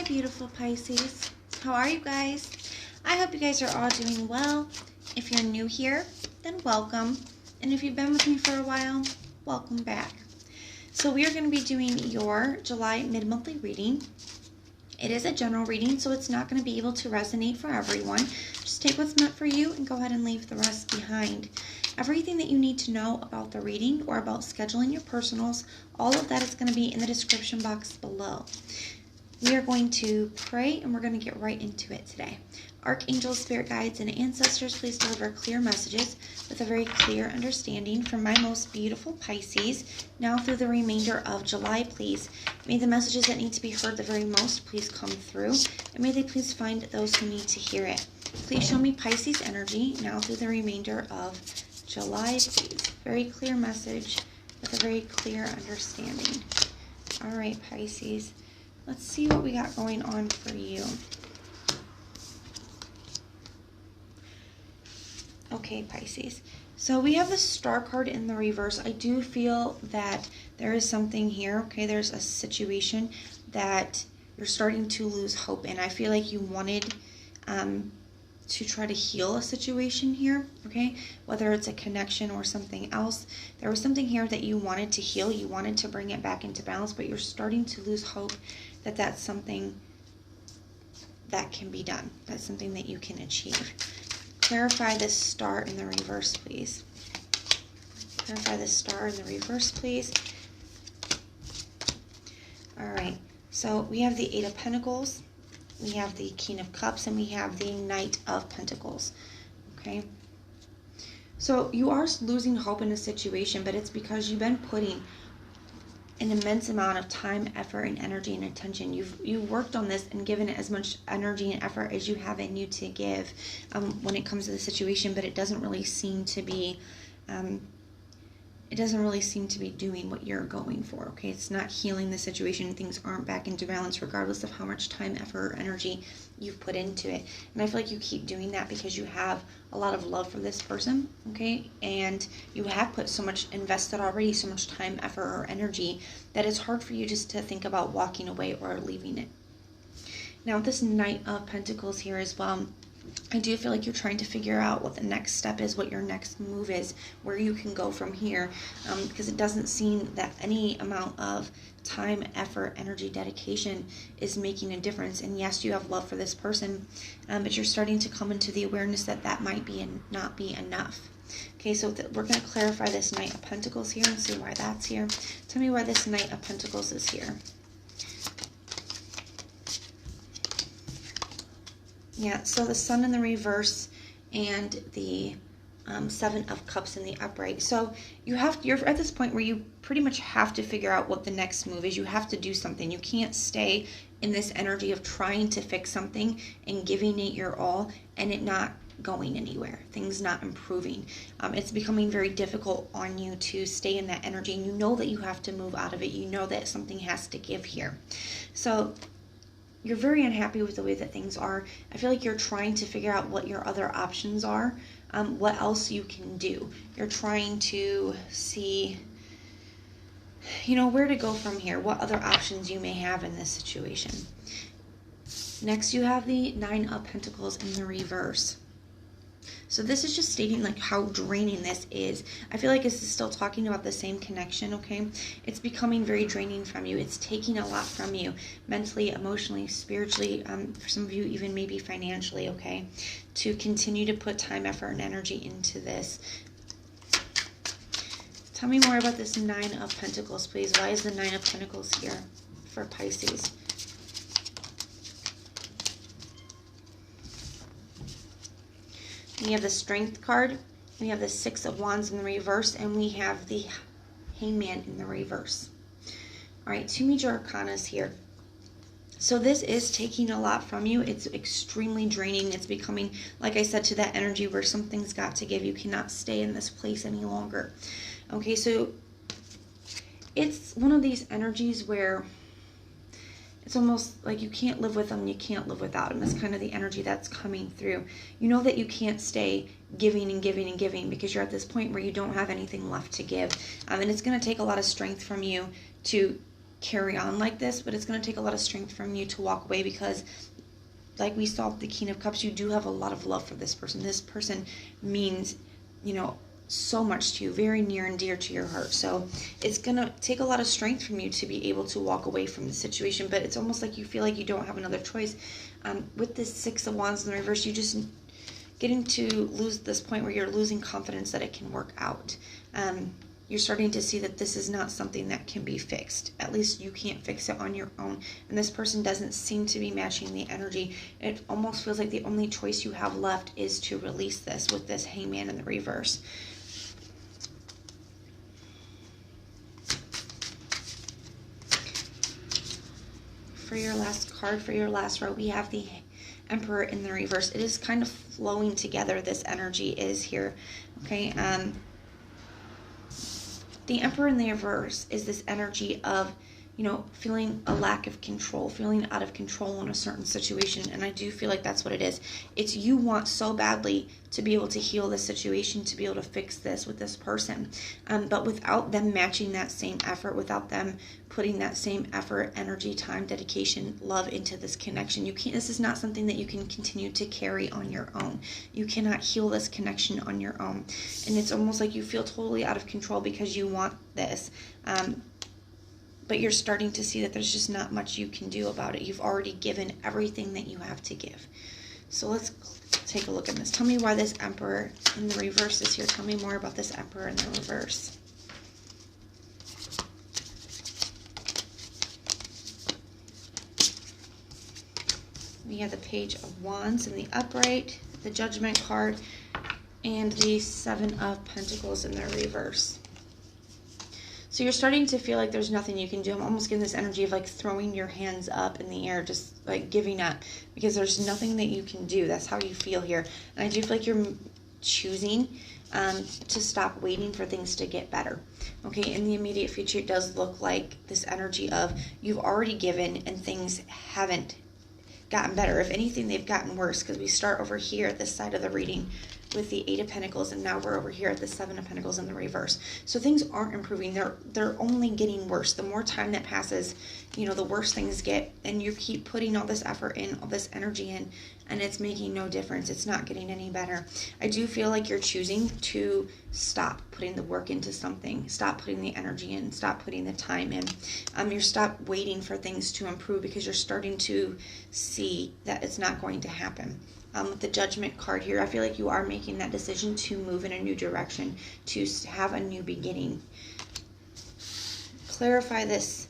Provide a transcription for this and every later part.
beautiful Pisces. How are you guys? I hope you guys are all doing well. If you're new here, then welcome. And if you've been with me for a while, welcome back. So we are going to be doing your July mid-monthly reading. It is a general reading, so it's not going to be able to resonate for everyone. Just take what's meant for you and go ahead and leave the rest behind. Everything that you need to know about the reading or about scheduling your personals, all of that is going to be in the description box below. We are going to pray and we're going to get right into it today. Archangels, spirit guides, and ancestors, please deliver clear messages with a very clear understanding from my most beautiful Pisces, now through the remainder of July, please. May the messages that need to be heard the very most please come through, and may they please find those who need to hear it. Please show me Pisces energy now through the remainder of July, please. Very clear message with a very clear understanding. All right, Pisces. Let's see what we got going on for you. Okay, Pisces. So we have the Star card in the reverse. I do feel that there is something here. Okay, there's a situation that you're starting to lose hope in. I feel like you wanted to try to heal a situation here, okay? Whether it's a connection or something else. There was something here that you wanted to heal. You wanted to bring it back into balance, but you're starting to lose hope that that's something that can be done. That's something that you can achieve. Clarify this star in the reverse, please. Clarify this star in the reverse, please. All right, so we have the Eight of Pentacles, we have the King of Cups, and we have the Knight of Pentacles, okay? So you are losing hope in a situation, but it's because you've been putting an immense amount of time, effort, and energy and attention. You've worked on this and given it as much energy and effort as you have in you to give when it comes to the situation, but it doesn't really seem to be doing what you're going for, okay? It's not healing the situation. Things aren't back into balance regardless of how much time, effort, or energy you've put into it. And I feel like you keep doing that because you have a lot of love for this person, okay? And you have put so much invested already, so much time, effort, or energy that it's hard for you just to think about walking away or leaving it. Now, with this Knight of Pentacles here as well, I do feel like you're trying to figure out what the next step is, what your next move is, where you can go from here, because it doesn't seem that any amount of time, effort, energy, dedication is making a difference. And yes, you have love for this person, but you're starting to come into the awareness that that might be and not be enough. Okay, so we're going to clarify this Knight of Pentacles here and see why that's here. Tell me why this Knight of Pentacles is here. Yeah, so the Sun in the reverse and the Seven of Cups in the upright. So you're at this point where you pretty much have to figure out what the next move is. You have to do something. You can't stay in this energy of trying to fix something and giving it your all and it not going anywhere. Things not improving. It's becoming very difficult on you to stay in that energy, and you know that you have to move out of it. You know that something has to give here. So you're very unhappy with the way that things are. I feel like you're trying to figure out what your other options are, what else you can do. You're trying to see, where to go from here, what other options you may have in this situation. Next, you have the Nine of Pentacles in the reverse. So this is just stating like how draining this is. I feel like this is still talking about the same connection, okay? It's becoming very draining from you. It's taking a lot from you mentally, emotionally, spiritually, for some of you even maybe financially, okay? To continue to put time, effort, and energy into this. Tell me more about this Nine of Pentacles, please. Why is the Nine of Pentacles here for Pisces? We have the Strength card, we have the Six of Wands in the reverse, and we have the Hangman in the reverse. All right, two major arcanas here. So this is taking a lot from you. It's extremely draining. It's becoming, like I said, to that energy where something's got to give. You cannot stay in this place any longer. Okay, so it's one of these energies where it's almost like you can't live with them, you can't live without them. That's kind of the energy that's coming through. You know that you can't stay giving and giving and giving because you're at this point where you don't have anything left to give. And it's going to take a lot of strength from you to carry on like this, but it's going to take a lot of strength from you to walk away, because like we saw with the King of Cups, you do have a lot of love for this person. This person means, you know, so much to you, very near and dear to your heart. So it's going to take a lot of strength from you to be able to walk away from the situation, but it's almost like you feel like you don't have another choice. With this Six of Wands in the reverse, you just getting to lose this point where you're losing confidence that it can work out. You're starting to see that this is not something that can be fixed. At least you can't fix it on your own. And this person doesn't seem to be matching the energy. It almost feels like the only choice you have left is to release this with this Hangman in the reverse. For your last card, for your last row, we have the Emperor in the reverse. It is kind of flowing together, this energy is here. Okay, the Emperor in the reverse is this energy of, you know, feeling a lack of control, feeling out of control in a certain situation. And I do feel like that's what it is. It's you want so badly to be able to heal this situation, to be able to fix this with this person. But without them matching that same effort, without them putting that same effort, energy, time, dedication, love into this connection, you can't, this is not something that you can continue to carry on your own. You cannot heal this connection on your own. And it's almost like you feel totally out of control because you want this. But you're starting to see that there's just not much you can do about it. You've already given everything that you have to give. So let's take a look at this. Tell me why this Emperor in the reverse is here. Tell me more about this Emperor in the reverse. We have the Page of Wands in the upright, the Judgment card, and the Seven of Pentacles in the reverse. So you're starting to feel like there's nothing you can do. I'm almost getting this energy of like throwing your hands up in the air, just like giving up, because there's nothing that you can do. That's how you feel here. And I do feel like you're choosing to stop waiting for things to get better. Okay, in the immediate future, it does look like this energy of you've already given and things haven't gotten better. If anything, they've gotten worse, because we start over here at this side of the reading with the Eight of Pentacles, and now we're over here at the Seven of Pentacles in the reverse. So things aren't improving. They're only getting worse. The more time that passes, you know, the worse things get, and you keep putting all this effort in, all this energy in, and it's making no difference. It's not getting any better. I do feel like you're choosing to stop putting the work into something, stop putting the energy in, stop putting the time in. You're stop waiting for things to improve, because you're starting to see that it's not going to happen. With the Judgment card here, I feel like you are making that decision to move in a new direction, to have a new beginning. Clarify this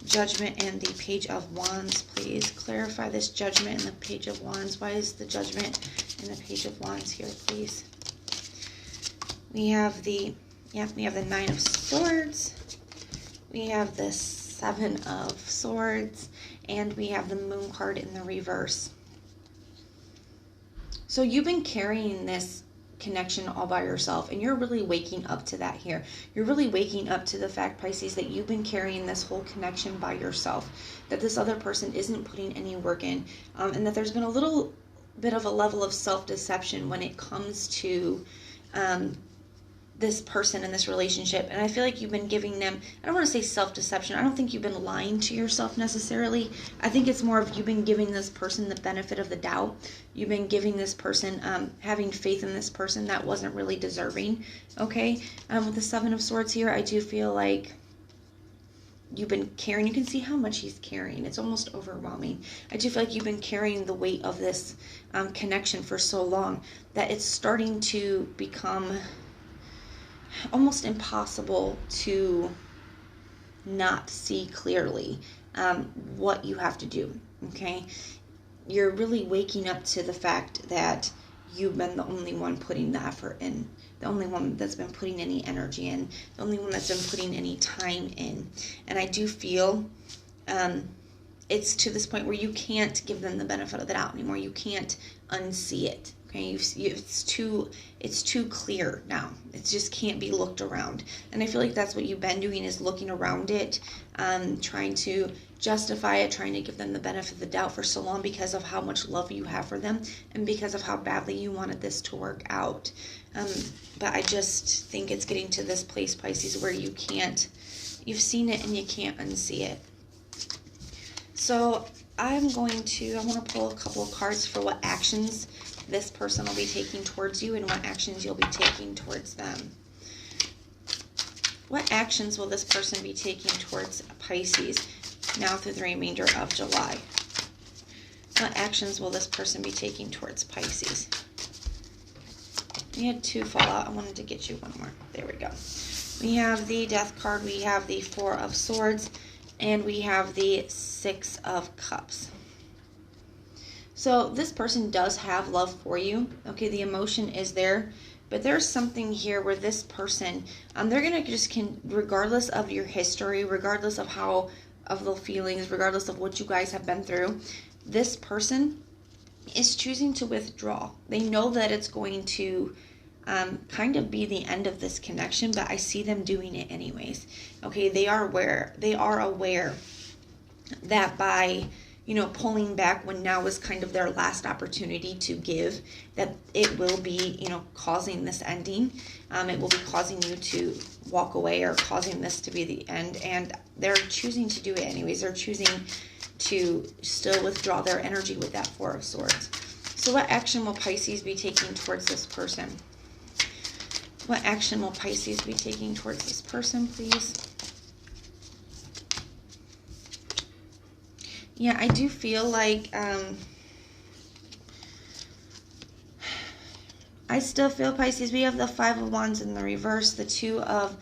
Judgment and the Page of Wands, please. Clarify this Judgment and the Page of Wands. Why is the Judgment and the Page of Wands here, please? We have the Nine of Swords. We have the Seven of Swords, and we have the Moon card in the reverse. So you've been carrying this connection all by yourself, and you're really waking up to that here. You're really waking up to the fact, Pisces, that you've been carrying this whole connection by yourself, that this other person isn't putting any work in, and that there's been a little bit of a level of self-deception when it comes to this person in this relationship. And I feel like you've been giving them, I don't want to say self-deception, I don't think you've been lying to yourself necessarily. I think it's more of you've been giving this person the benefit of the doubt. You've been giving this person, having faith in this person that wasn't really deserving. Okay, with the Seven of Swords here, I do feel like you've been carrying, you can see how much he's carrying. It's almost overwhelming. I do feel like you've been carrying the weight of this connection for so long that it's starting to become almost impossible to not see clearly what you have to do. Okay, you're really waking up to the fact that you've been the only one putting the effort in, the only one that's been putting any energy in, the only one that's been putting any time in. And I do feel it's to this point where you can't give them the benefit of the doubt anymore. You can't unsee it. Okay, it's too clear now. It just can't be looked around. And I feel like that's what you've been doing, is looking around it, trying to justify it, trying to give them the benefit of the doubt for so long, because of how much love you have for them and because of how badly you wanted this to work out. But I just think it's getting to this place, Pisces, where you've seen it and you can't unsee it. So I want to pull a couple of cards for what actions this person will be taking towards you and what actions you'll be taking towards them. What actions will this person be taking towards Pisces now through the remainder of July? What actions will this person be taking towards Pisces? We had 2 fall out. I wanted to get you one more. There we go. We have the Death card. We have the 4 of Swords. And we have the 6 of Cups. So this person does have love for you. Okay, the emotion is there. But there's something here where this person, they're going to regardless of your history, regardless of the feelings, regardless of what you guys have been through, this person is choosing to withdraw. They know that it's going to kind of be the end of this connection, but I see them doing it anyways. Okay, they are aware that by pulling back when now is kind of their last opportunity to give, that it will be, causing this ending. It will be causing you to walk away or causing this to be the end. And they're choosing to do it anyways. They're choosing to still withdraw their energy with that 4 of Swords. So what action will Pisces be taking towards this person? What action will Pisces be taking towards this person, please? Yeah, I do feel like I still feel Pisces. We have the 5 of Wands in the reverse, the 2 of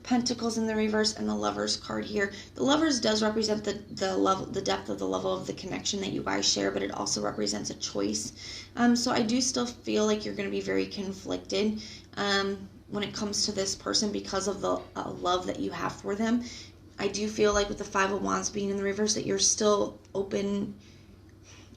Pentacles in the reverse, and the Lovers card here. The Lovers does represent the depth of the level of the connection that you guys share, but it also represents a choice. So I do still feel like you're going to be very conflicted when it comes to this person because of the love that you have for them. I do feel like with the 5 of Wands being in the reverse that you're still open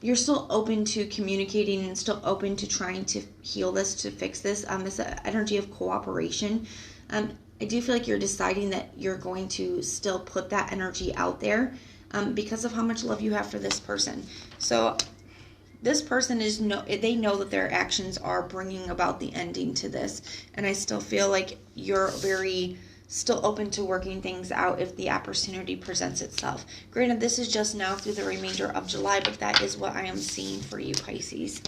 to communicating and still open to trying to heal this, to fix this. It's an energy of cooperation. I do feel like you're deciding that you're going to still put that energy out there because of how much love you have for this person. So this person they know that their actions are bringing about the ending to this. And I still feel like you're still open to working things out if the opportunity presents itself. Granted, this is just now through the remainder of July, but that is what I am seeing for you, Pisces.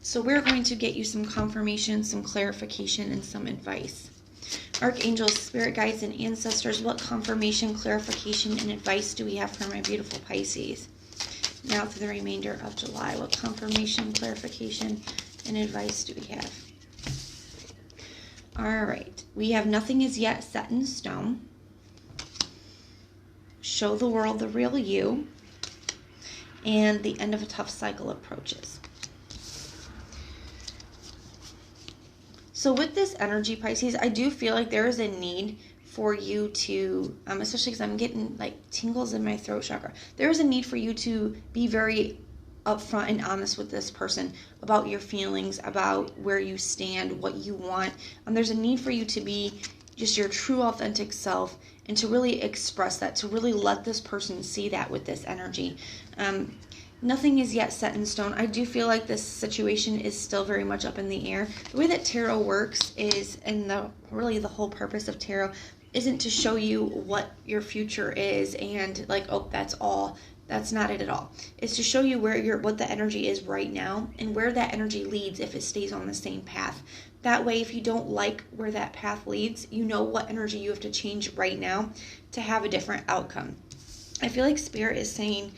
So we're going to get you some confirmation, some clarification, and some advice. Archangels, spirit guides, and ancestors, what confirmation, clarification, and advice do we have for my beautiful Pisces? Now through the remainder of July, what confirmation, clarification, and advice do we have? All right, we have nothing is yet set in stone. Show the world the real you. And the end of a tough cycle approaches. So with this energy, Pisces, I do feel like there is a need for you to, especially because I'm getting like tingles in my throat chakra. There is a need for you to be very upfront and honest with this person about your feelings, about where you stand, what you want. There's a need for you to be just your true authentic self and to really express that, to really let this person see that with this energy. Nothing is yet set in stone. I do feel like this situation is still very much up in the air. The way that tarot works is, and really the whole purpose of tarot isn't to show you what your future is and like, oh, that's all. That's not it at all. It's to show you what the energy is right now and where that energy leads if it stays on the same path. That way, if you don't like where that path leads, you know what energy you have to change right now to have a different outcome. I feel like Spirit is saying,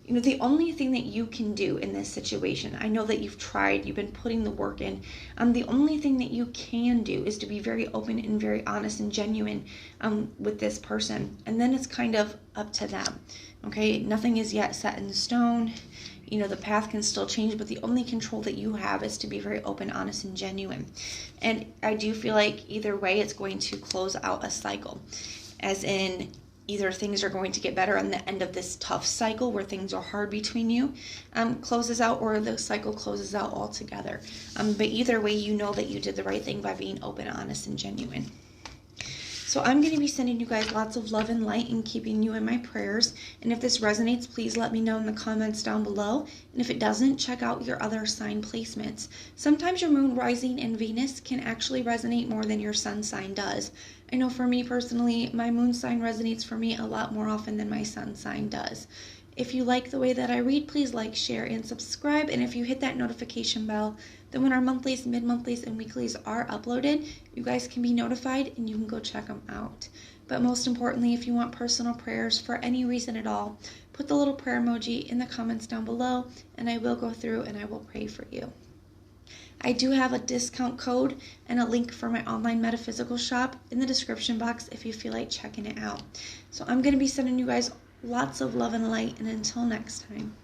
the only thing that you can do in this situation, I know that you've tried, you've been putting the work in. The only thing that you can do is to be very open and very honest and genuine with this person. And then it's kind of up to them. Okay, nothing is yet set in stone. The path can still change, but the only control that you have is to be very open, honest, and genuine. And I do feel like either way, it's going to close out a cycle. As in, either things are going to get better on the end of this tough cycle where things are hard between you, closes out, or the cycle closes out altogether. But either way, you know that you did the right thing by being open, honest, and genuine. So I'm going to be sending you guys lots of love and light and keeping you in my prayers. And if this resonates, please let me know in the comments down below. And if it doesn't, check out your other sign placements. Sometimes your moon, rising, and Venus can actually resonate more than your sun sign does. I know for me personally, my moon sign resonates for me a lot more often than my sun sign does. If you like the way that I read, please like, share, and subscribe. And if you hit that notification bell, then when our monthlies, mid-monthlies, and weeklies are uploaded, you guys can be notified and you can go check them out. But most importantly, if you want personal prayers for any reason at all, put the little prayer emoji in the comments down below, and I will go through and I will pray for you. I do have a discount code and a link for my online metaphysical shop in the description box if you feel like checking it out. So I'm going to be sending you guys lots of love and light, and until next time.